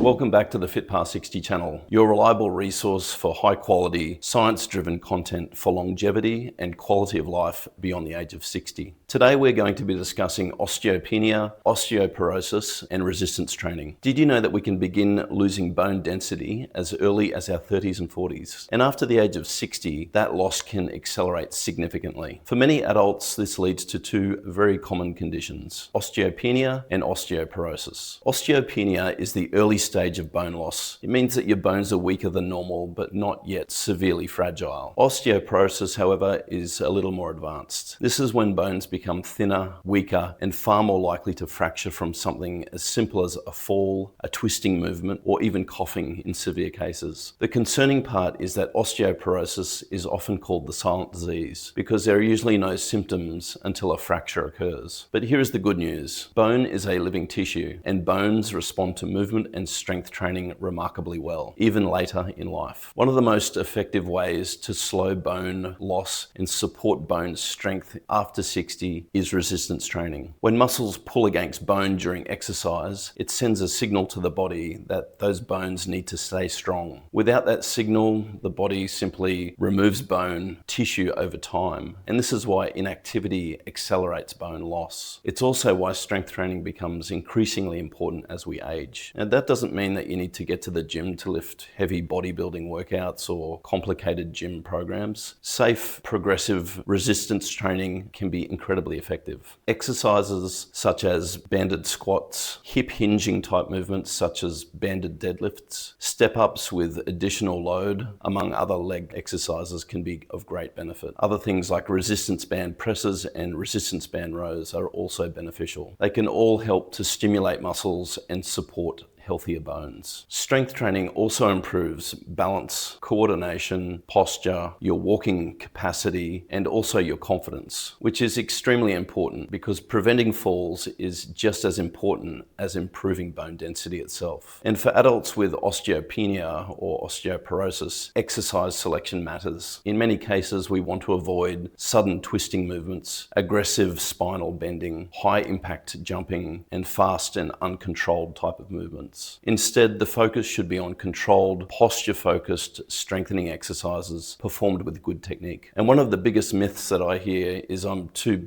Welcome back to the FitPast60 channel, your reliable resource for high quality, science-driven content for longevity and quality of life beyond the age of 60. Today we're going to be discussing osteopenia, osteoporosis and resistance training. Did you know that we can begin losing bone density as early as our 30s and 40s? And after the age of 60, that loss can accelerate significantly. For many adults, this leads to two very common conditions: osteopenia and osteoporosis. Osteopenia is the early stage of bone loss. It means that your bones are weaker than normal, but not yet severely fragile. Osteoporosis, however, is a little more advanced. This is when bones become thinner, weaker, and far more likely to fracture from something as simple as a fall, a twisting movement, or even coughing in severe cases. The concerning part is that osteoporosis is often called the silent disease because there are usually no symptoms until a fracture occurs. But here is the good news. Bone is a living tissue, and bones respond to movement and strength training remarkably well, even later in life. One of the most effective ways to slow bone loss and support bone strength after 60 is resistance training. When muscles pull against bone during exercise, it sends a signal to the body that those bones need to stay strong. Without that signal, the body simply removes bone tissue over time, and this is why inactivity accelerates bone loss. It's also why strength training becomes increasingly important as we age. And that doesn't mean that you need to get to the gym to lift heavy bodybuilding workouts or complicated gym programs. Safe, progressive resistance training can be incredibly effective. Exercises such as banded squats, hip hinging type movements such as banded deadlifts, step-ups with additional load, among other leg exercises, can be of great benefit. Other things like resistance band presses and resistance band rows are also beneficial. They can all help to stimulate muscles and support healthier bones. Strength training also improves balance, coordination, posture, your walking capacity, and also your confidence, which is extremely important because preventing falls is just as important as improving bone density itself. And for adults with osteopenia or osteoporosis, exercise selection matters. In many cases, we want to avoid sudden twisting movements, aggressive spinal bending, high impact jumping, and fast and uncontrolled type of movements. Instead, the focus should be on controlled, posture-focused strengthening exercises performed with good technique. And one of the biggest myths that I hear is I'm too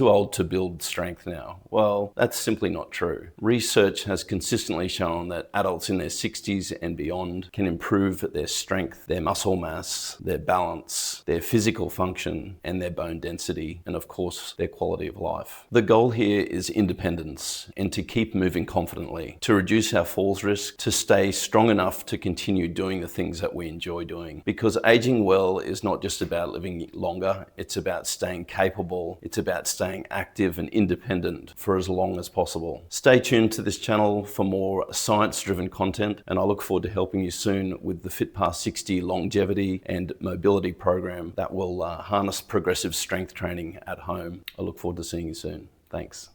old to build strength now. Well, that's simply not true. Research has consistently shown that adults in their 60s and beyond can improve their strength, their muscle mass, their balance, their physical function, and their bone density, and of course, their quality of life. The goal here is independence and to keep moving confidently, to reduce our falls risk, to stay strong enough to continue doing the things that we enjoy doing. Because aging well is not just about living longer, it's about staying capable, it's about staying active and independent for as long as possible. Stay tuned to this channel for more science-driven content, and I look forward to helping you soon with the FitPast60 longevity and mobility program that will harness progressive strength training at home. I look forward to seeing you soon. Thanks.